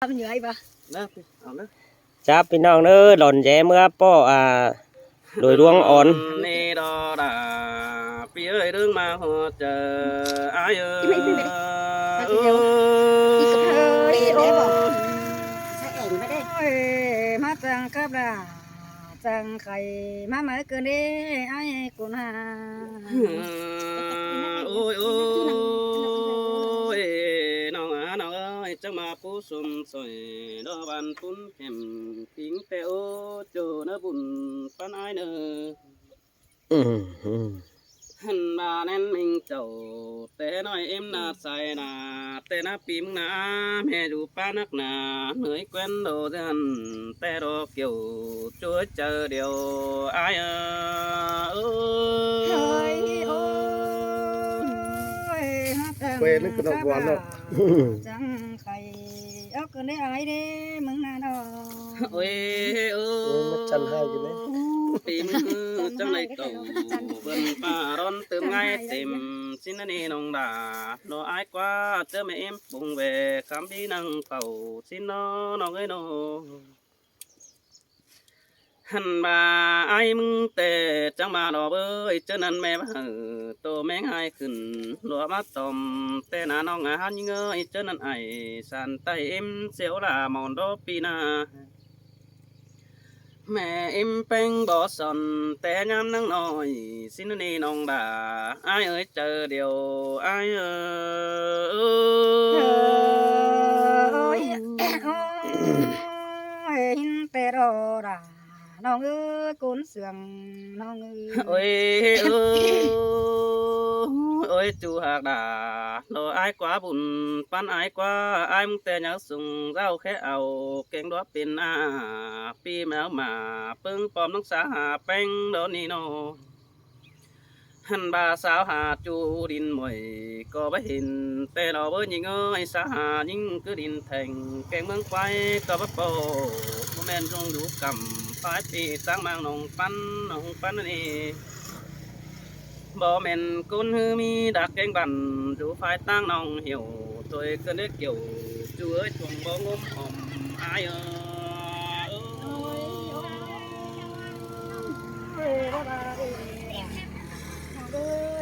ทำยังไงปะจับพี่น้องเด้อหล่อนแย่เมื่อป้อโดยดวงอ่อนนี่ดอดาปีเอ้ยเรื่องมาหัวเจออายเอ้ยมาจังกับดาจังไข่มาเมื่อคืนนี้ไอ้กุณาโอ้ยโอ้ยน้องน้องเอ้ยจังมาผู้สมสวยดอกบันปุ่นเข็มทิ้งแต่โอ้โจนบุญปันไอเนอหันมาแน่นมิงเจ้าแต่น้อยเอ็มนาใส่นาแต่นาปีมนาแม่ดูป้านักนาเหนื่อยแกวนโดดันแต่รอเกี่ยวช่วยเจอเดียวอายเอ้ยเวนึกกระดกวันแล้วจังไข่เอาคืนนี้ไอ้เด้มึงน่าดอโอ้ยเอ้ยมันจันให้กันเลยปีมือจังไรเก่าเบิ่งป้าร้อนเติมไงเต็มสินนี่น้องดาโนอายกว่าเจอแม่เอ็มปุ่งเวคำดีนังเป่าสินน้องเอ้ยน้องหันมาไอ้มึงแต่จังมาดอกเอ้ยเจอนั่นแม่มาโตแมงหายขึ้นหลัวมาตอมแต่นาน้องอาหารยิงเอ้ยเจอนั่นไอ้สันไตเอ็มเสียวลามอนดอปีนาแม่เอ็มเป็นบ่อสนแต่ยามนั่งน้อยสินนี่น้องด่าไอ้เอ้ยเจอเดียวไอ้เอ้ยหินแต่รอดาน้องเอ้ยกุนเสืองน้องเอ้ยโอ้ยจูหากด่าโลไอ้กว่าบุญปันไอ้กว่าไอ้มึงแต่ยักสุ่งเจ้าแค่เอาเก่งดอกเป็นปีแมวมาปึ้งปอมน้องสาหาแป้งโดนนี่โนหันบาสาวหาจูดินมวยก็ไม่เห็นแต่เราเบิ้ยิงเอ้ยสาหายิงคือดินแทงแกงเมืองไฟก็บ่โปแม่นจงดูกำฟ้าตีตั้งมังน้องปันนี่บ่แม่นกุนฮือมีดักแกงบันดูไฟตั้งน้องเหี่ยวตัวเกินได้เกี่ยวจูเอ้ยทวงบ่งมหอมอายเอ้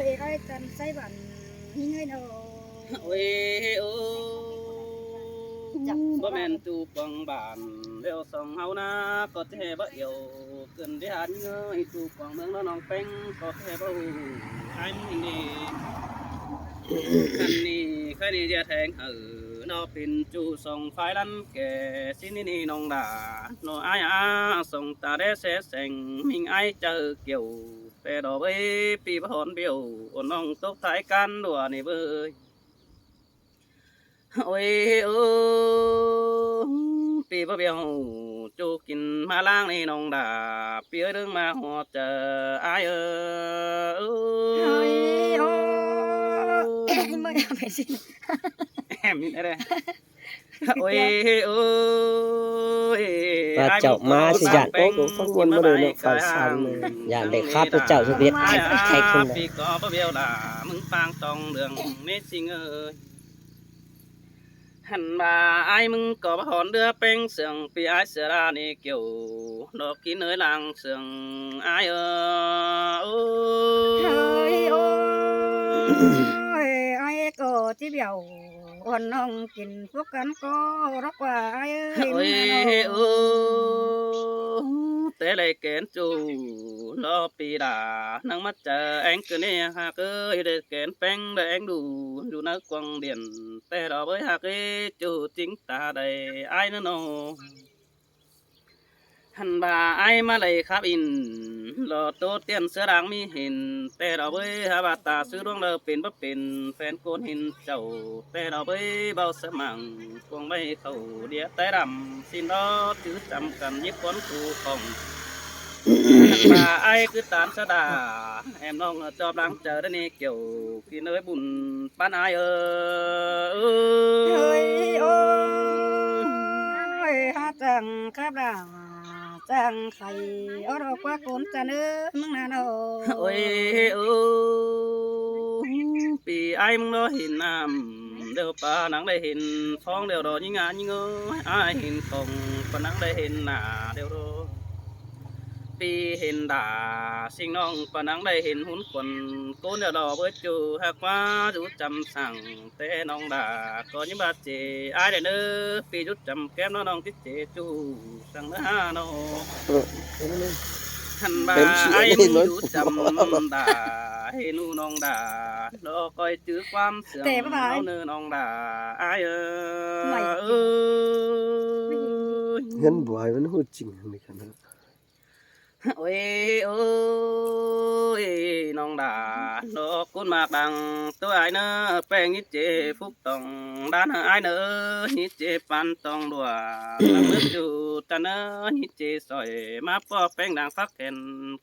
ยไอ้จันใส่บันนี่ไงเนาะโอ้ยโอ้บ่แม่นจูปังบานเร็วส่องเฮานะก็เทบ่เอี่ยวเกินที่หันเงยจูปังเมืองน้องเป็งก็เทบ่ไอ้มึงนี่คันนี้ใครนี่จะแทงนอเป็นจูส่องไฟลันแก่สินี่น้องด่าโนอายส่งตาได้เสแสงมิงไอเจอเกี่ยวแต่ดอกเอ้ยปีบ่หอนเบี้ยวน้องตกท้ายกันดัวนี่เบ้ยโอ้ยโอ้ปีบ่เบี้ยวจูกินมาล้างนี่น้องด่าเปียเรื่องมาหัวเจออายไม่เอาไปสิแอมนี่ได้โอ้ยโอ้ยว่าเจ้ามาสิยานโอ้โหฟังวนมาเลยเนาะฝ่ายซ้ำเลยยานได้คาบพระเจ้าสเวียตใครคนปีก็บ่เบี้ยวด่ามึงฟังตองเรื่องนี้สิเอ้ยหันมาไอ้มึงก็บ่หอนเดือเป็งเสียงปีไอ้เสือรานี่เกี่ยวดอกกินเอ้ยลางเสียงไอ้โอ้ยไอ้ก็ที่เบี้ยววันน้องกินพวกกันก็รักว่าไอ้โอ้ยโอ้แต่เลยเกณฑ์จูรอปีดานั่งมาเจอแองคือนี่หากเอ้ยได้เกณฑ์แป้งได้แองดูนักกวางเดียนแต่เราเอ้ยหากเอ้ยจูจริงตาได้ไอ้นั่นโนหันบ่าไอ้มาเลยครับอินรอโตเตียนเสือรังมีเห็นแต่เราเอ้ยหาบาตาซื้อดวงเราเป็นบ่เป็นแฟนโกนเห็นเจ้าแต่เราเอ้ยเบาสมังคงไม่เข้าเดียแต่ดำสินรอถือจำกันยิบก้นคูของบ่าไอ้คือตามสดาแอมน้องจอบลังเจอได้นี่เกี่ยวกินเอ้ยบุญปานไอ้โอ้ยฮะจังครับล่ะจังไข่เอาดอกว่าโกนจะเนื้อมึงน่ะเนาะโอ้ยโอ้ปีไอ้มึงรอเห็นน้ำ เดียวป่านังได้เห็นฟ้องเดียวดอกยิ่งงานยิ่งอายเห็นคงปนังได้เห็นหน้าเดียวดอปีเห็นด่าสิ่งน้องปนังได้เห็นหุ่นคนโกนเดียวดอกเบิดจูหากว่าจุดจำสั่งแต่น้องด่าก็ยิ่งบาดเจ็บอายได้เด้อปีจุดจำแก้มน้องติดเจจูสั่งเนื้อน้องหันบ่าไอ้หนูจุดจำด่าให้หนูน้องด่ารอคอยจื้อความเสื่อมเอาเนื้อน้องด่าอายเงินบ่อยมันฮู้จริงนี่กันนะ โอ้ยโอ้ยน้องด่าดอกกุนมากดังตัวไอ้เนอแป้งยิเจฟุกตองด้านไอ้เนอยิเจปันตองดัวตั้งมือจูตะเนอยิเจสอยมาปอแป้งดังฟักเห็น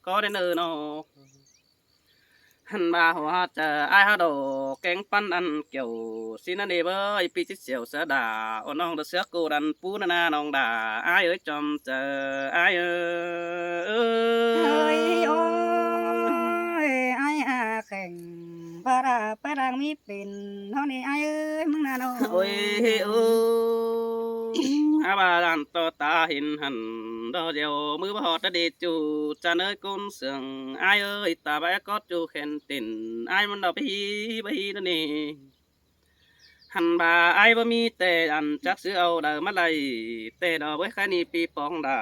ก็ได้เนอน้องหันมาหัวเจอไอ้ฮาโดแกงปั้นอันเกี่ยวสินันเดบอยปีจิเสียวเสือด่าโอ้น้องเสือกูดันปูนานาน้องด่าไอ้เอ้ยจอมเจอไอ้เอ้ยโอ้ยไอ้อาแข่งปาราปารังมีเป็นเท่านี้ไอ้เอ้ยมึงน่ะน้องโอ้ยโอ้อาบาลันต่อตาเห็นหันดอเดียวมือบ่หอดเดจูจะเนยกุนเสืองไอ้เอ้ยตาใบก็จูแขนติ่นไอ้มันดอกไปนั่นนี่หันบ่าไอ้บ่มีแต่อันจักซื้อเอาเดิมมาไล่แต่ดอกไว้แค่นี้ปีปองด่า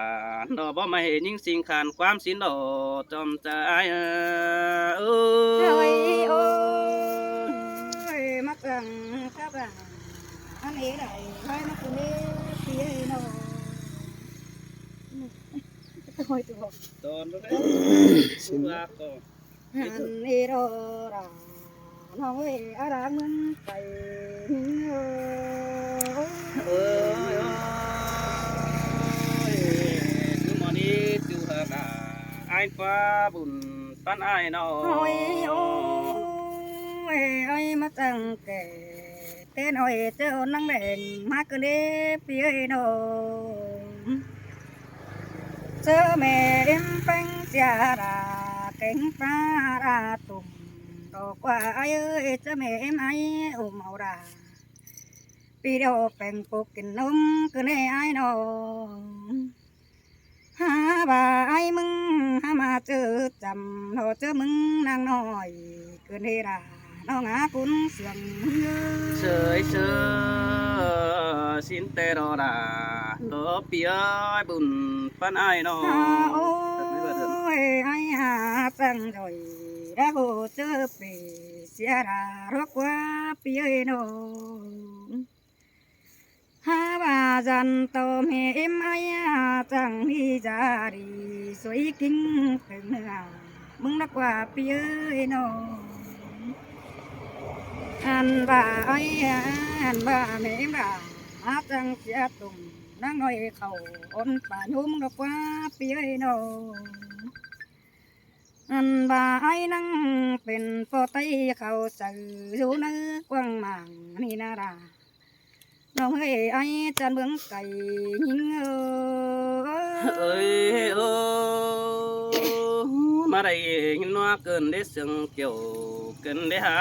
ดอกบ่มาเห็นยิ่งสิ่งขานความสินดอกจอมจะไอ้โอ้ยโอ้ยมักจังครับอ่ะอันนี้ได้ให้มักตัวนี้พี่ไอ้น้องโอ้ยตัวตอนนั้นสุราก็อันนี้รอราน้องเอ้ยอะไรมันไปจูมอนี้จูหากาไอ้ฟ้าบุญปั้นไอ้น้องโอ้ยโอ้ยไอ้มาตั้งแก่เต้นหอยเจ้านั่งแดงมากเกินเด้พี่ไอ้น้องเจอแม่เอ็มแป้งเสียราเก่งปลาราตุ่มดอกว่าไอ้เอ้ยเจอแม่เอ็มไอ้อุ้มเอาราปีเดียวแป้งปกกินนมเกินไอ้น้องหาบ่าไอ้มึงหามาเจอจำเราเจอมึงนางน้อยเกินเฮราน้องหาคุณเสียงเสยเสยสินเตโรดาโลปีอ้อยบุญปั้นไอ้น้องโอ้ยไอ้หาจังจ่อยได้โหเจอปีเสียดารกว่าปีไอ้น้องหาบ่าจันโตเมเอ็มไอ้จังที่จารีสวยกิ้งถึงเนื้อมึงนักว่าปีไอ้น้องอันบ่าไอ้อันบ่าเมเอ็มราจังเสียตุ่มนั่งน้อยเขาอ่อนป่านุ่มนักว่าปีไอ้น้องอันบ่าไอ้นั่งเป็นปอไตเขาสื่ออยู่เนื้อกว้างหมางนี่นาราน้องเอ้ยไอ้จันเบื้องไก่ยิงเอ้ยโอ้มาได้ยินว่าเกินได้เสียงเกี่ยวเกินได้หา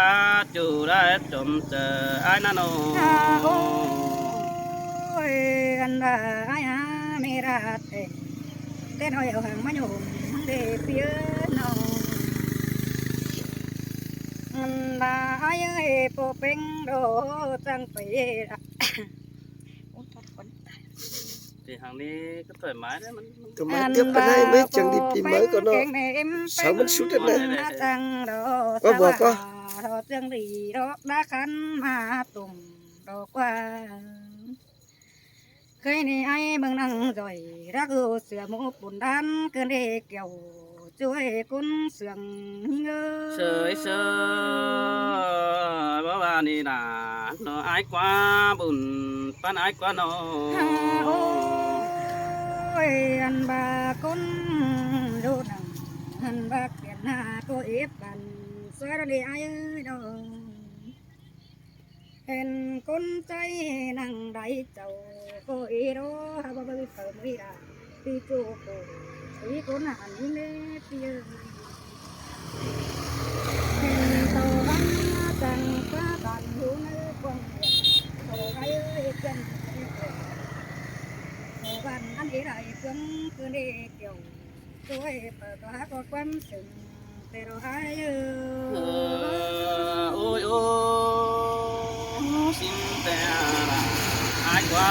จูได้จมเจอไอ้นั่นโอ้ยอันบ่าไอ้ไม่รักเต้นหอยเอาหางมาโยมเด็กเปียน้องอันบ่าไอ้เอ้ยโปเป็งโดจังไปthì hàngนี้ก็thoải mái đấyมันก็มาเก็บไปได้ไม่จังดีปีใหม่ก็เนาะสาวมันสุดเลยก็บอกก็จังดีดอกดาคันมาตุ่มดอกว่าเคยนี่ไอ้เบิ่งนั่งจ่อยรักเสือหมูปุ่นดันเกินเด็กเกี่ยวช่วยคุณเสียงเงยเสยเสยว่านี่น่ะน้อไอ้กว่าบุญปั้นไอ้กว่าน้อโอ้ยอันบาคนดูหนังอันบาเปลี่ยนหน้าตัวเอฟกันสวยดีไอ้น้องเห็นคนใจนั่งได้เจ้าก็อีโร่ฮะบ่ไปเติมอีดาปีจูโกอีคนหันเล็บเยอะเห็นตัวอันจังฟ้าบันอยู่ในกว้าง ai ơi chânวันอันนี้ไรเพิ่งคืนนี้เกี่ยวด้วยเปิดตัวก็ความสึงแต่เราหายเอ โอ้ยโอ้สินแต่ละอายกว่า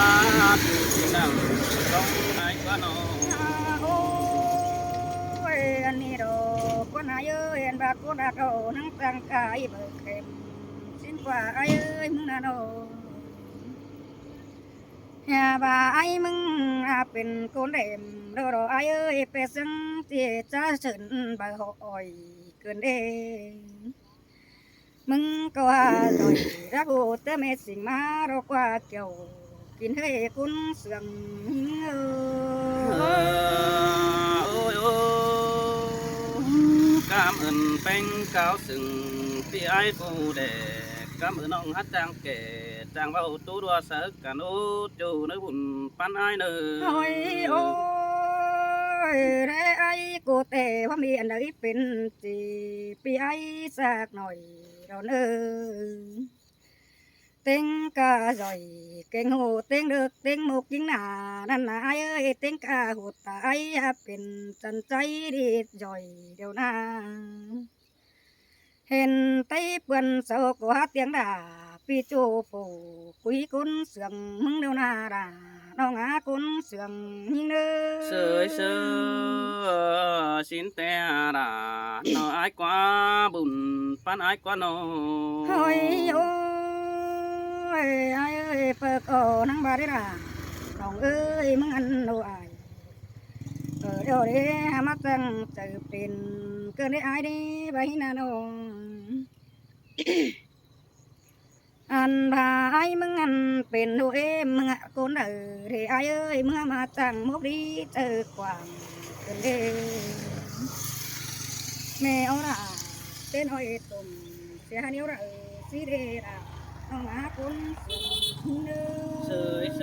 ที่ดังต้องอายกว่าน้อง โอ้ยอันนี้เราคนหายเอ้ยอันบากคนอาโตนั่งตั้งกายเบิกเข็มสิ้นกว่าไอ้เอ้ยมึงน่ะโนอย่าบ่าไอ้มึงเป็นคนเด่มรอไอ้เอ้ยไปซึ่งที่จะสึนบ่หอยเกินเด้มึงก็ว่าลอยรักโอแต่ไม่สิ่งมารอกว่าเกี่ยวกินให้คุณเสื่องโอ้ยโอ้กามเอินเป็นเก้าสึงที่ไอ้ผู้เด็กกามเอินน้องฮัดจางแก่จางเว้าตู้ดัวเสิร์กันโอ้จูในบุญปันไอ้เนอ โอ้ยโอ้ยเรไอ้กูแต่ว่ามีอันใดเป็นจีปีไอ้สักหน่อยเราเนอเต็งกาจ่อยเก่งหูเต็งเด็กเต็งมุกยิงหนานั่นนะไอ้เอ้ยเต็งกาหูตายเป็นจันใจดีจ่อยเดี๋ยวนาเห็นไต้เปื่อนเสากัวเตียงด่าพี่จูปูคุยกุนเสียงมึงเดี๋ยวนาด่าน้องอากุนเสียงยิงเด้อ เสยเสยสินแต่ละน้ออายกว่าบุญปันอายกว่าน้อง โอ้ยโอ้ยไอ้เอ้ยเปิดโอนังบาได้ด่าน้องเอ้ยมึงอันโนอายเดี๋ยวเด้มาตั้งจะเป็นเกินได้อายเด้ใบหน้าน้อง อันพายมึงอันเป็นดูเอ็มมึงอะคนเออเรไอเอ้ยมึงมาจังมุกดีเจอความเป็นเด้แม่เอาละเต้นอ้อยตุ่มเสียนิ้วละสีเดละน้องอาคนสูงเด้อ เสยเส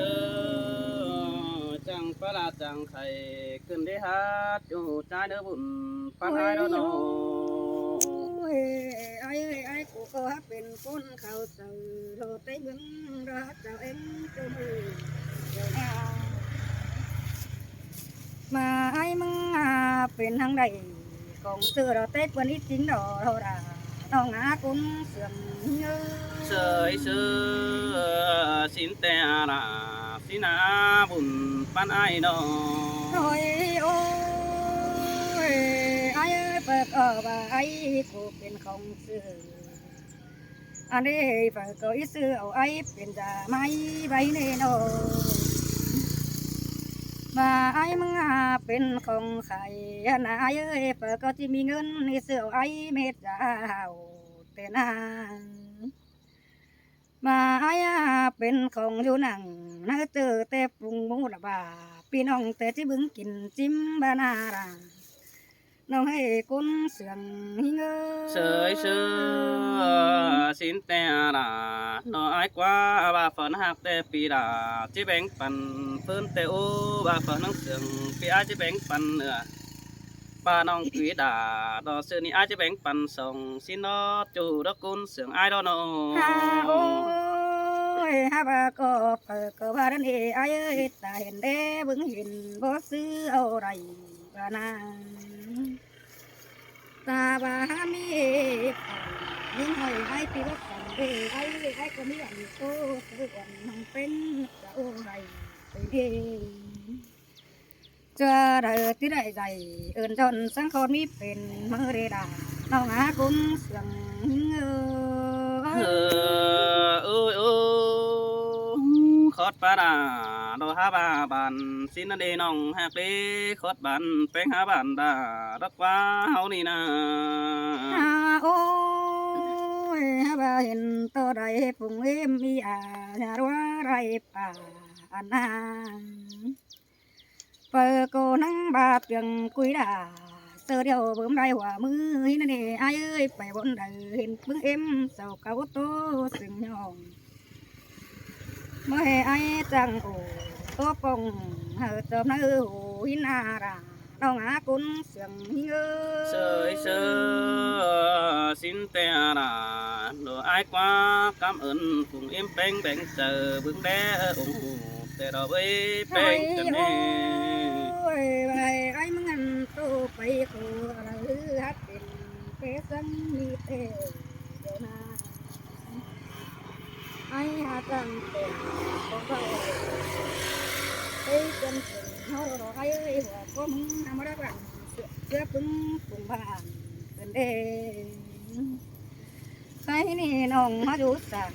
ยจังปลาจังไข่ขึ้นได้ฮัดอยู่ใจเด้อบุญปันอายแล้วน้อง โอ้ยไอ้เอ้ยไอ้กูก็เป็นคนเขาเสือโลดเต้บึงรักเจ้าเอ็งเจ้ามือเจ้าหน้า mà ai mừngเป็นทางใดของเสือเราเต้กวันนี้จริงดอเราด่าน้องอาคุ้มเสื่อมเง เสยเสยสินแต่ละสินาบุญปันอายน้อง โอ้ยโอ้ยไอ้เปิดออกว่าไอ้กูเป็นของเสืออันนี้เปิดก็อีเสือเอาไอ้เป็นจะไม่ใบเนโนมาไอ้มึงเป็นของใครนะไอ้เอ้ยเปิดก็จะมีเงินในเสือไอ้เม็ดจะเอาแต่นางมาไอ้เป็นของอยู่หนังนะเจอแต่ปรุงหมูละบาพี่น้องแต่ที่บึงกินจิ้มบานาราน้องให้คนเสียงเงอ เสยเสยสินแต่ละน้ออายกว่าว่าฝันหักแต่ปีดาจิแบ่งปันเพิ่นแต่โอ้ว่าฝันนังเสียงปีอายจิแบ่งปันเนื้อป้าน้องกีดาดอเสือนี่อายจิแบ่งปันส่งสินอจูดอกกุนเสียงอายดอน้อง ฮาโอ้ยฮาบาก็เปิดก็ว่าดันเอไอ้เอ้ยตาเห็นเด้บึงเห็นบ่ซื้อเอาไรบานา ตาบามียิ่งหอยให้ปีละกันเอ้ไอ้ก็มีอันโตคืออันมันเป็นเจ้าไรไปเด้จะได้ที่ได้ใจเอินจนสังคนมีเป็นมือเรดาน้องหาคุ้มเสียงเอ โอ้ยโอ้ขอดปลาดาดอฮาบาบันสินนเดน้องฮักเดขอดบันแป้งหาบันดาดักว่าเฮานี่นะ โอ้ยฮาบาเห็นตัวใดปุ่งเอ็มมีอาญาว่าไรป่าอันนาเปิดโกนังบาดยังกุยดาเสือเดียวเบิ่มได้หัวมือนั่นเองไอ้เอ้ยไปบนใดเห็นพึ่งเอ็มเสาเก่าโตสึงยองเมื่อไอ้จังโอตัวปงเฮอเติมน้าหูหินาราน้ น้องหาคุณเสียงหิง sơi sơ xin tè là đồ ai quá cảm ơn cùng em bánh bánh chờ bước bé ủng hộ tè đó với bánh chân nè โอ้ยไปไอ้มึงอันโตไปกูอะไรฮัดเป็นเปสันมีเตเดี๋ยวนะไอ้หาจังเป็นของเราไอ้จนถึงเขาเราไอ้หัวก็มึงทำอะไรบ้างเสื้อพึ่งปุ่งผ่านเป็นเด้ใครนี่น้องมาดูสั่ง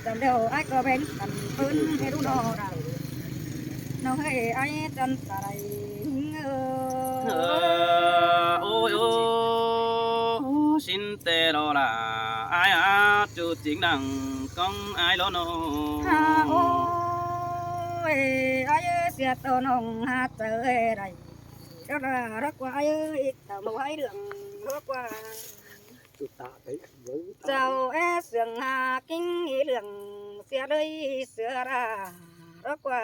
จำเดียวไอ้ก็เป็นสันพื้นให้รู้น้องเราน้องให้ไอ้จันตะไรôi ô xin tè đó là ai à chú chính đẳng công ai đó nó ฮาโอ้ยไอ้เสียตัวน้องหาเจอไรก็รักว่าไอ้อีกแต่บ่ให้เรื่องรักว่า จุตาไปvới เจ้าเสียงหากิ้งอีเรื่องเสียเลยเสือรารักว่า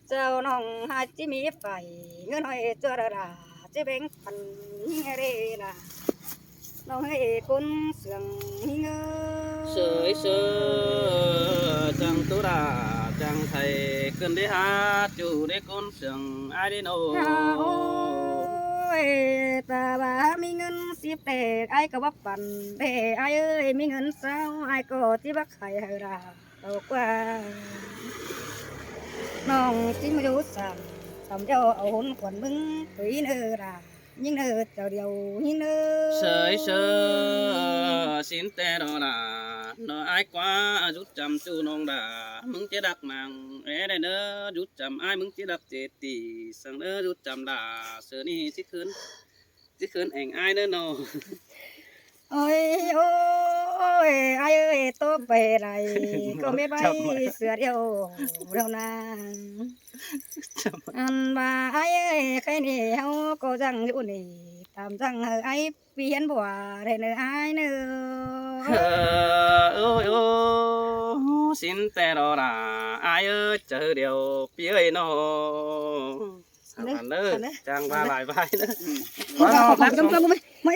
เจ้าน้องหาจิมีไฟเงินให้เจอราจะแบ่งปันเรล่ะน้องให้คนเสียงเงอ sới sơ chẳng tú đà chẳng thầy cần đi hát chủ để con sừng ai đi nô โอ้ยตาบ้ามีเงิน10แต่ไอ้ก็บ่ปั่นแต่ไอ้เอ้ยมีเงิน20ไอ้ก็ที่บักไข่ให้ราตกว่าน้องจิมาอยู่สั่งสำเจ้าเอาหุ่นขวัญมึงไปเนื้อรายิ่งเนื้อเจ้าเดียวยิ่งเนื้อ sới sơ xin tè đó là nó ai quá rút chăm chú nông đà mừng chế đặc màng ế đây nữa rút chăm ai mừng chế đặc chế tỷ sang nữa rút chăm đà sơ ni chỉ khấn ảnh ai nữa nó โอ้ยโอ้ยไอ้เอ้ยโตไปไรก็ไม่ไปเสือเดียวเดียวนาอันว่าไอ้เอ้ยใครนี่เฮาก็จังอยู่นี่ตามจังไอ้เปลี่ยนบัวได้เนื้อไอ้เนื้อ ôi ô xin tè đó là ai ơi chờ điều phía ấy nó sao bạn nữa chàng ba lại vai nữa ขอจำๆไม่